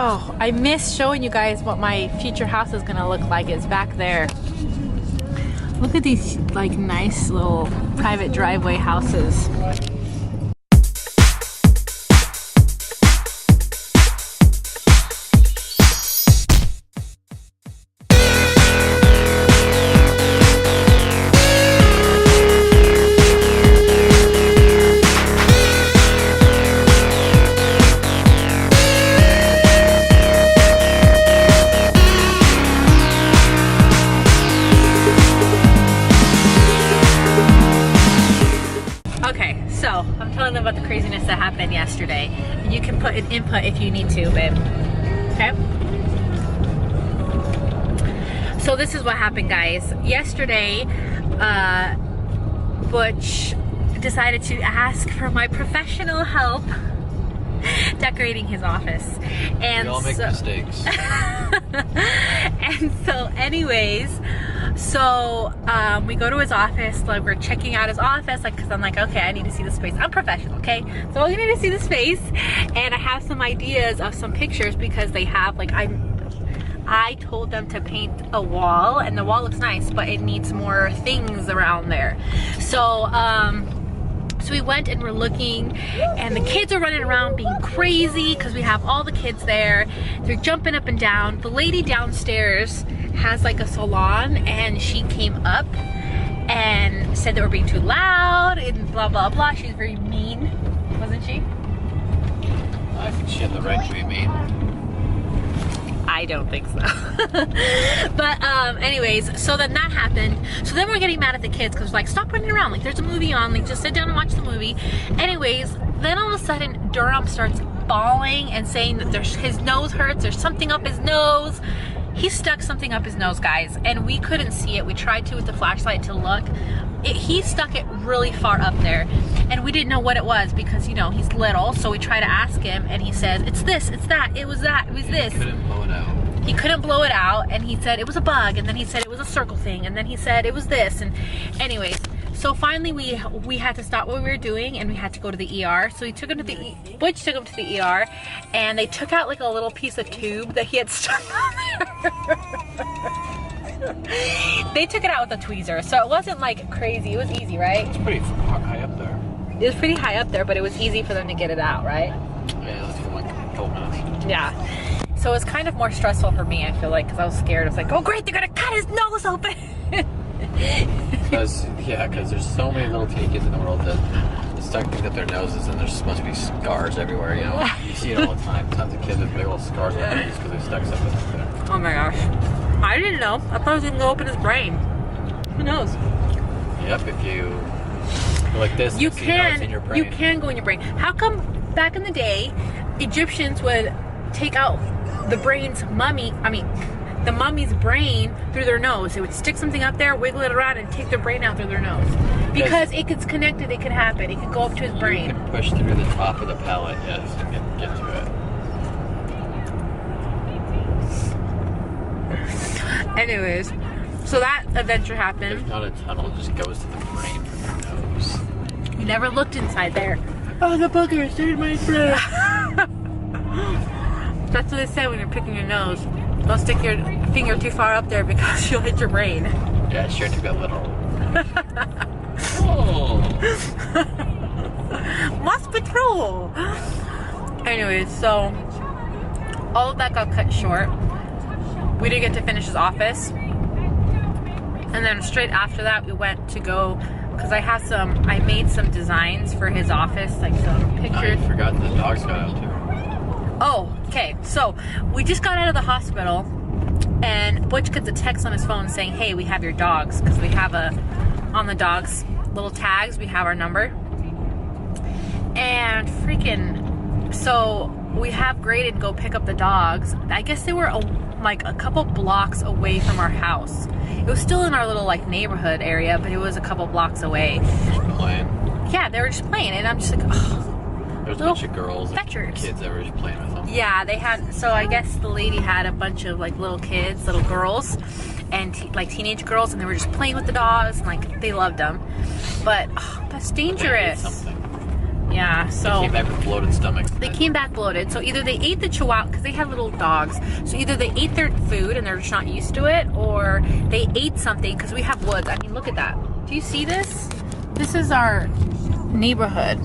Oh, I missed showing you guys what my future house is gonna look like. It's back there. Look at these like nice little private driveway houses. About the craziness that happened yesterday. You can put an input if you need to, babe. Okay? So this is what happened, guys. Yesterday, Butch decided to ask for my professional help decorating his office. And we all make mistakes. And so anyways, so we go to his office, like we're checking out his office, like, cause I'm like, okay, I need to see the space. I'm professional, okay? So we need to see the space, and I have some ideas of some pictures because they have, like, I told them to paint a wall, and the wall looks nice, but it needs more things around there. So, so we went and we're looking, and the kids are running around being crazy because we have all the kids there. They're jumping up and down. The lady downstairs has like a salon, and she came up and said that we're being too loud and blah blah blah. She's very mean, wasn't she? I think she had the right to be mean. I don't think so. But anyways, so then that happened. So then we're getting mad at the kids because like, stop running around, like there's a movie on, like just sit down and watch the movie. Anyways, then all of a sudden Durham starts bawling and saying that his nose hurts, there's something up his nose. He stuck something up his nose, guys, and we couldn't see it. We tried to with the flashlight to look. He stuck it really far up there, and we didn't know what it was because, you know, he's little. So we try to ask him, and he says, it's this, it's that, it was that, it was this. He couldn't blow it out. He couldn't blow it out, and he said it was a bug, and then he said it was a circle thing, and then he said it was this, and anyways. So finally we had to stop what we were doing, and we had to go to the ER. So he took him to the Butch took him to the ER, and they took out like a little piece of tube that he had stuck on there. They took it out with a tweezer, so it wasn't like crazy. It was easy, right? It's pretty high up there. It was pretty high up there, but it was easy for them to get it out, right? Yeah, let's go like a couple minutes. Yeah. So it was kind of more stressful for me, I feel like, because I was scared. I was like, oh great, they're gonna cut his nose open. Because there's so many little teeny kids in the world that stuck things up their noses, and there's supposed to be scars everywhere. You know, you see it all the time. Tons of kids with big old scars on their noses because they stuck something up there. Oh my gosh, I didn't know. I thought it was gonna go up in his brain. Who knows? Yep, if you go like this, you know can. it's in your brain. You can go in your brain. How come back in the day, Egyptians would take out the mummy's brain through their nose? They would stick something up there, wiggle it around, and take their brain out through their nose. Because it gets connected, it could happen. It could go up to his brain. You can push through the top of the palate, yes, and get to it. Anyways, so that adventure happened. There's not a tunnel, it just goes to the brain from your nose. You never looked inside there. Oh, the boogers, they're in my brain. That's what they say when you're picking your nose. Don't stick your finger too far up there because you'll hit your brain. Yeah, sure took a little. Oh. Must patrol. Anyways, so all of that got cut short. We didn't get to finish his office. And then straight after that, we went to go, because I made some designs for his office, like some pictures. I forgot the dogs got out too. Oh, okay. So we just got out of the hospital, and Butch gets a text on his phone saying, hey, we have your dogs, because we have on the dogs little tags, we have our number. And freaking, so we have Graydon go pick up the dogs. I guess they were like a couple blocks away from our house. It was still in our little like neighborhood area, but it was a couple blocks away. Playing. Yeah, they were just playing, and I'm just like, oh. There's a bunch of girls and kids that were just playing with them. Yeah, they had, so I guess the lady had a bunch of like little kids, little girls, and like teenage girls, and they were just playing with the dogs, and like they loved them. But that's dangerous. Yeah, so They came back with bloated stomachs. they came back bloated. So either they ate the chihuahua, because they had little dogs. So either they ate their food and they're just not used to it, or they ate something, because we have woods. I mean, look at that. Do you see this? This is our neighborhood.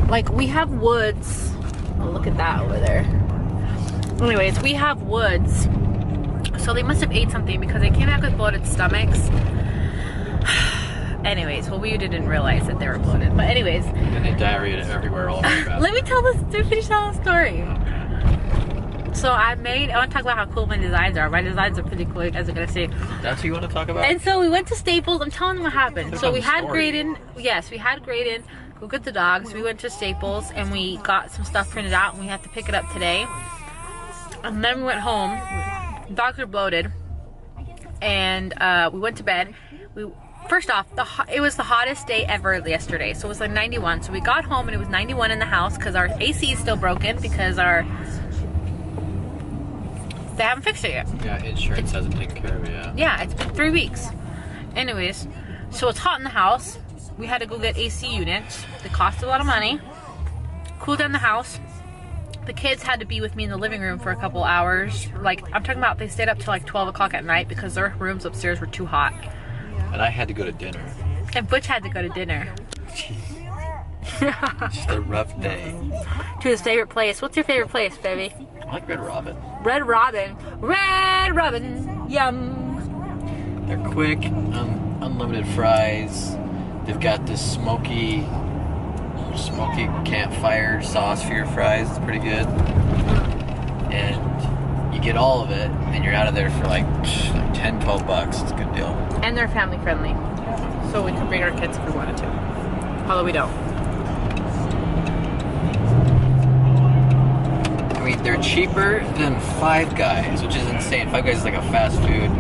Like, we have woods. Oh, look at that over there. Anyways, we have woods. So they must have ate something because they came back with bloated stomachs. Anyways, well, we didn't realize that they were bloated. But anyways. And they diarrheaed everywhere all over the bathroom. Let me finish telling the story. So I want to talk about how cool my designs are. My designs are pretty cool, you guys are gonna see. That's what you want to talk about? And so we went to Staples. I'm telling them what happened. So we had Graydon. Yes, we had Graydon go get the dogs. We went to Staples and we got some stuff printed out and we had to pick it up today. And then we went home. The dogs were bloated. And we went to bed. First off, it was the hottest day ever yesterday. So it was like 91. So we got home and it was 91 in the house because our AC is still broken because they haven't fixed it yet. Yeah, insurance hasn't taken care of it yet. Yeah, it's been 3 weeks. Anyways, so it's hot in the house. We had to go get AC units. They cost a lot of money. Cooled down the house. The kids had to be with me in the living room for a couple hours. Like, I'm talking about they stayed up till like 12 o'clock at night because their rooms upstairs were too hot. And I had to go to dinner. And Butch had to go to dinner. Just a rough day. To his favorite place. What's your favorite place, baby? I like Red Robin. Red Robin. Red Robin. Yum. They're quick, unlimited fries. They've got this smoky campfire sauce for your fries. It's pretty good. And you get all of it, and you're out of there for like 10, 12 bucks. It's a good deal. And they're family friendly. So we can bring our kids if we wanted to. Although we don't. I mean, they're cheaper than Five Guys, which is insane. Five Guys is like a fast food.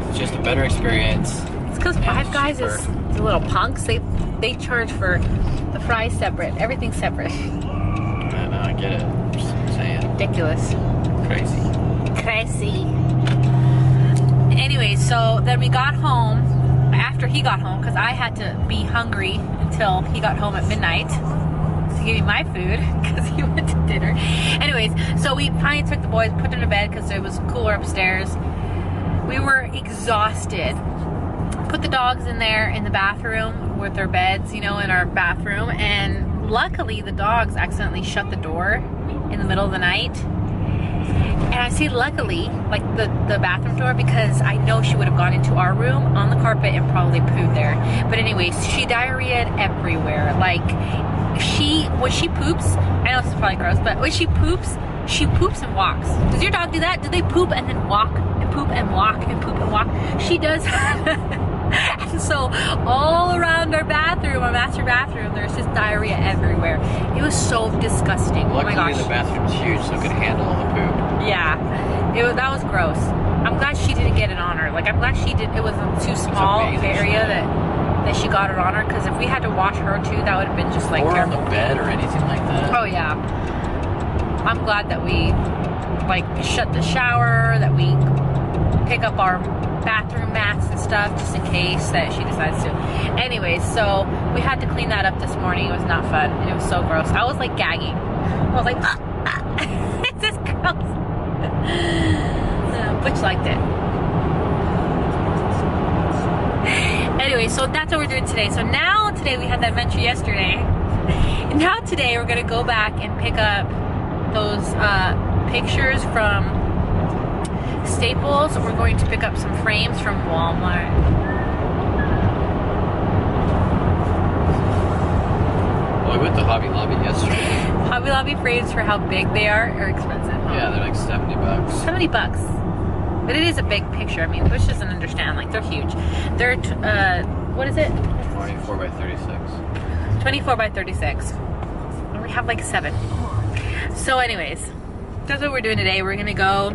It's just a better experience. It's because Five Guys is the little punks. They charge for the fries separate. Everything's separate. I know, I get it. I'm just saying. Ridiculous. Crazy. Anyway, so then we got home after he got home because I had to be hungry until he got home at midnight to give me my food because he went to dinner. Anyways, so we finally took the boys, put them to bed because it was cooler upstairs. We were exhausted. Put the dogs in there in the bathroom with their beds, you know, in our bathroom, and luckily the dogs accidentally shut the door in the middle of the night. And I say luckily, like the bathroom door, because I know she would have gone into our room on the carpet and probably pooed there. But anyways, she diarrheaed everywhere. Like, when she poops, I know this is probably gross, but when she poops and walks. Does your dog do that? Do they poop and then walk and poop and walk and poop and walk? She does. And so all around our bathroom, our master bathroom, there's just diarrhea everywhere. It was so disgusting. Luckily, oh my gosh. the bathroom's huge, so it could handle all the poop. Yeah, that was gross. I'm glad she didn't get it on her. Like, I'm glad it wasn't too small of an area that she got it on her, because if we had to wash her too, that would have been just like or terrible. on the bed or anything like that. Oh yeah. I'm glad that we like shut the shower, that we pick up our bathroom mats and stuff just in case that she decides to. Anyways, so we had to clean that up this morning. It was not fun. It was so gross. I was like gagging. I was like, it's just gross. Butch liked it. Anyway, so that's what we're doing today. So now today we had that adventure yesterday. And now today we're gonna go back and pick up those pictures from Staples. We're going to pick up some frames from Walmart. Well, I went to Hobby Lobby yesterday. Hobby Lobby frames, for how big they are expensive. Huh? Yeah, they're like 70 bucks. 70 bucks. But it is a big picture. I mean, Bush doesn't understand. Like, they're huge. They're, what is it? 24 by 36. 24 by 36. And we have like 7. So anyways, that's what we're doing today. We're gonna go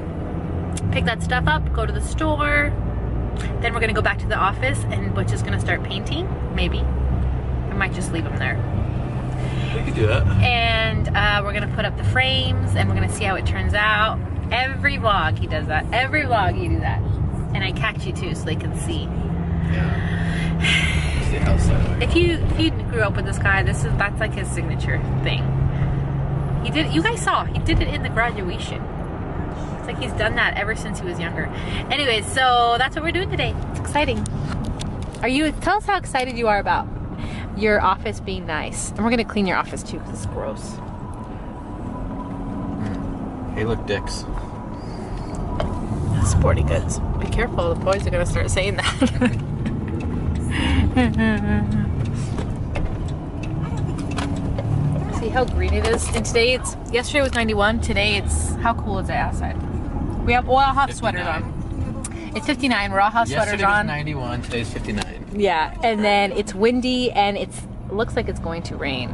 pick that stuff up, go to the store, then we're gonna go back to the office and Butch is gonna start painting, maybe. I might just leave him there. We could do that. And we're gonna put up the frames and we're gonna see how it turns out. Every vlog he does that. Every vlog you do that. And I catch you too so they can see. Yeah. It's the outside of it. If you grew up with this guy, that's like his signature thing. He did. You guys saw. He did it in the graduation. It's like he's done that ever since he was younger. Anyways, so that's what we're doing today. It's exciting. Tell us how excited you are about your office being nice. And we're gonna clean your office too, because it's gross. Hey, look, dicks. Sporty goods. Be careful, the boys are gonna start saying that. See how green it is? And today yesterday was 91, today how cool is it outside? We all have 59. sweaters on. It's 59, we all have sweaters Yesterday was on. 91, today's 59. Yeah, and then it's windy and it looks like it's going to rain.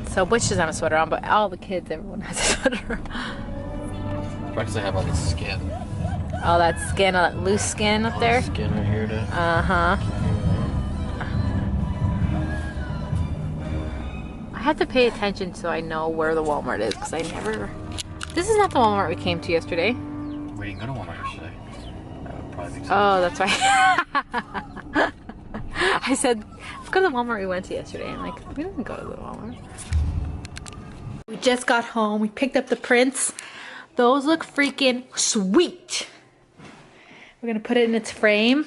So Butch doesn't have a sweater on, but all the kids, everyone has a sweater on. Because I have all this skin. All that skin, all that loose skin up there. Skin right here to. Uh-huh. I have to pay attention so I know where the Walmart is, because I never... This is not the Walmart we came to yesterday. We didn't go to Walmart yesterday. That would probably be Oh, that's right. I said, let's go to the Walmart we went to yesterday. I'm like, we didn't go to the Walmart. We just got home. We picked up the prints. Those look freaking sweet. We're gonna put it in its frame.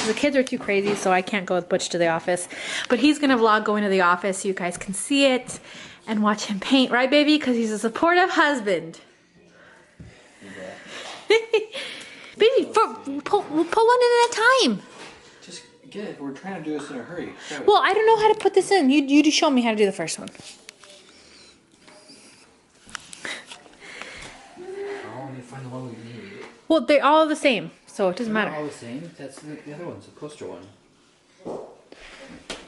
The kids are too crazy, so I can't go with Butch to the office. But he's gonna vlog going to the office so you guys can see it and watch him paint, right, baby? Because he's a supportive husband. Baby, we'll pull one in at a time. Just get it. We're trying to do this in a hurry. Well, I don't know how to put this in. You do show me how to do the first one. Oh, let me find the one we need. Well, they're all the same, so it doesn't matter. All the same. That's the other one's the poster one.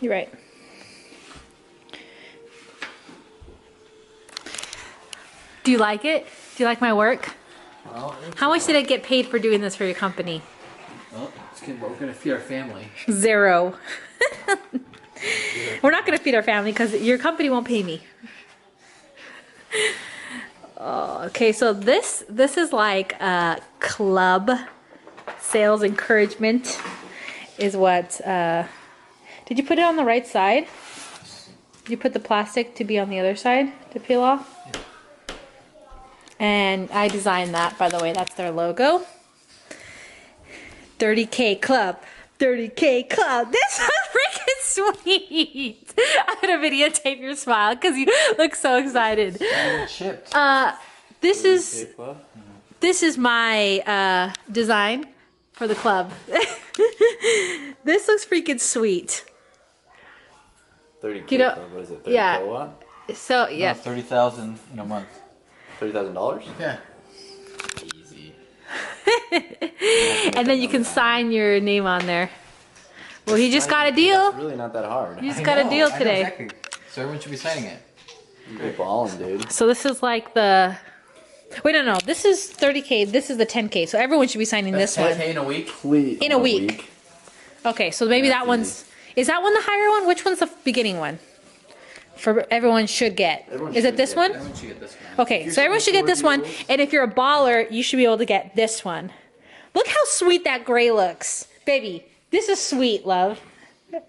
You're right. Do you like it? Do you like my work? Well, How much did I get paid for doing this for your company? well, we're gonna feed our family. 0. We're not gonna feed our family because your company won't pay me. Oh, okay, so this is like a club sales encouragement is what, did you put it on the right side? Did you put the plastic to be on the other side to peel off? Yeah. And I designed that, by the way, that's their logo. 30K Club. 30K Club. This is freaking sweet. I'm gonna videotape your smile because you look so excited. This is my design for the club. This looks freaking sweet. 30K. You know, what is it? 30K yeah. what? So yeah. No, 30,000 in a month. $30,000? Yeah. Easy. And then you can sign your name on there. Well, he just got a deal. It's really not that hard. He just got a deal today. Exactly. So everyone should be signing it. You're balling, dude. So this is like the... Wait, no. This is 30K. This is the 10K. So everyone should be signing this one. 10K in a week? Please. In a week. Okay, so maybe that one's... Is that one the higher one? Which one's the beginning one? For everyone should get. Is it this one? Everyone should get this one. Okay, so everyone should get this one. And if you're a baller, you should be able to get this one. Look how sweet that gray looks. Baby, this is sweet, love.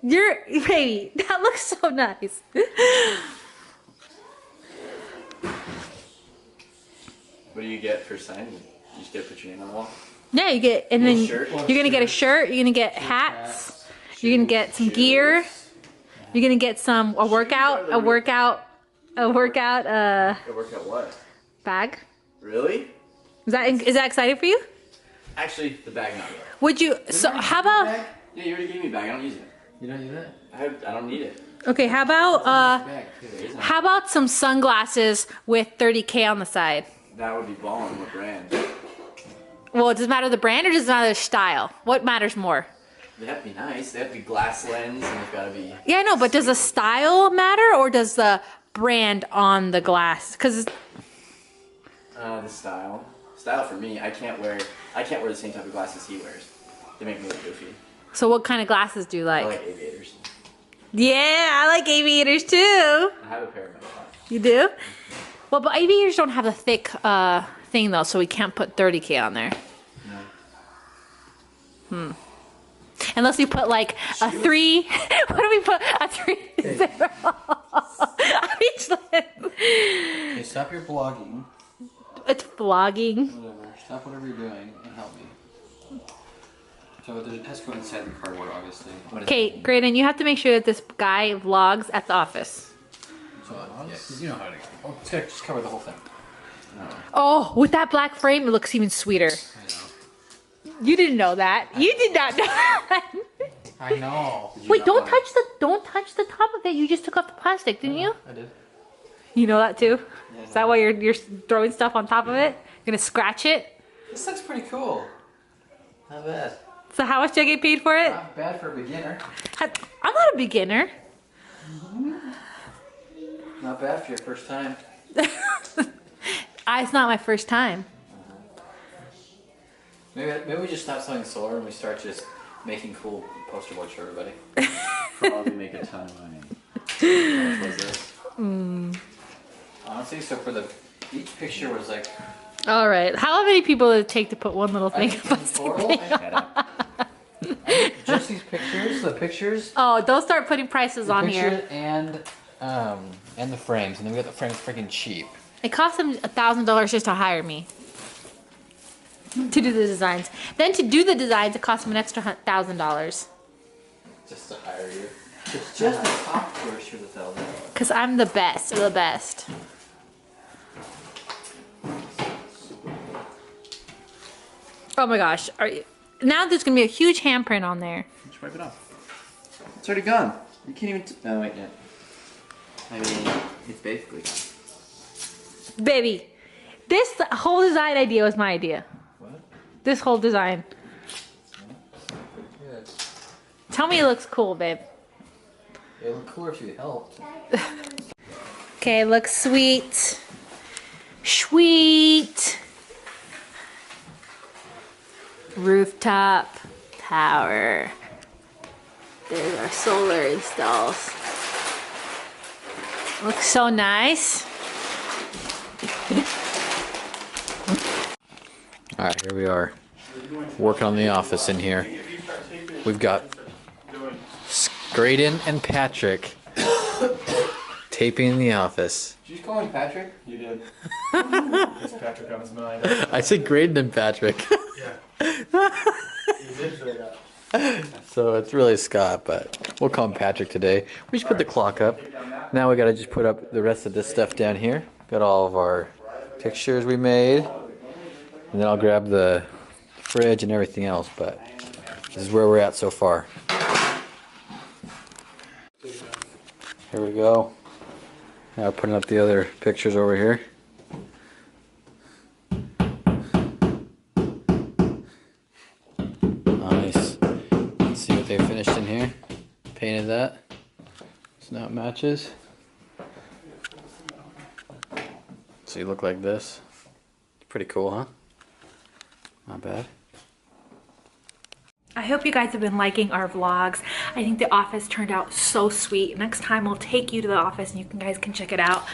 Baby, that looks so nice. What do you get for signing? You just get to put your name on the wall? Yeah, you get, and then shirt. you're gonna get a shirt, you're gonna get hats, you're gonna get some gear, you're gonna get a workout what? bag. Really? Is that exciting for you? Actually, the bag not really. Would you, so how about, Yeah, you already gave me a bag. I don't use it. You don't use it? I don't need it. okay, how about some sunglasses with 30K on the side? That would be balling. What brand? Well, does it matter the brand or does it matter the style? What matters more? They have to be nice. They have to be glass lens and they've got to be... Yeah, I know, but does the style matter or does the brand on the glass? Because the style. Style for me, I can't wear the same type of glasses he wears. They make me look goofy. So what kind of glasses do you like? I like aviators. Yeah, I like aviators too. I have a pair of my glasses. You do? Well, but aviators don't have a thick thing though, so we can't put 30K on there. No. Unless we put like a 3. What do we put? A 3 0 on each lip. Hey, stop your blogging. It's vlogging. Whatever. Stop whatever you're doing and help me. So it has to go inside the cardboard, obviously. Okay, Graydon, you have to make sure that this guy vlogs at the office. So, yeah, you know how to. Oh, just cover the whole thing. No. Oh, with that black frame, it looks even sweeter. I know. You didn't know that. You did not know that. I know. Wait, don't touch the top of it. You just took off the plastic, didn't you? I did. You know that too? Yeah, Is that why you're throwing stuff on top of it? You're gonna scratch it? This looks pretty cool. Not bad. So how much did I get paid for it? Not bad for a beginner. I'm not a beginner. Not bad for your first time. It's not my first time. Maybe we just stop selling solar and we start just making cool poster boards for everybody. Probably make a ton of money. How much was this? Honestly, so for each picture was like. All right. How many people did it take to put one little thing I up? think in total, just these pictures, the pictures. Oh, don't start putting prices on here. And the frames, and then we got the frames freaking cheap. It cost them $1,000 just to hire me to do the designs. Then to do the designs, it cost them an extra $1,000. Just to hire you. It's just the top course for the $1,000. Cause I'm the best of the best. Oh my gosh! Now there's gonna be a huge handprint on there. Just wipe it off. It's already gone. You can't even. Oh wait, yeah. I mean, it's basically gone. Baby, this whole design idea was my idea. What? This whole design. Good. Tell me it looks cool, babe. It would look cooler if you helped. Okay, it looks sweet. Sweet. Rooftop tower. There's our solar installs. Looks so nice. All right, here we are, working on the office in here. We've got Graydon and Patrick taping in the office. Did you call him Patrick? You did. It's Patrick on his mind. I said Graydon and Patrick. Yeah. You did say that. So it's really Scott, but we'll call him Patrick today. We just put the clock up. Now we gotta just put up the rest of this stuff down here. Got all of our pictures we made. And then I'll grab the fridge and everything else, but this is where we're at so far. Here we go. Now putting up the other pictures over here. Nice. Let's see what they finished in here. Painted that. So now it matches. So you look like this. Pretty cool, huh? Not bad. I hope you guys have been liking our vlogs. I think the office turned out so sweet. Next time we'll take you to the office and you guys can check it out.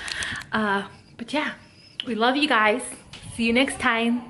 But yeah, we love you guys. See you next time.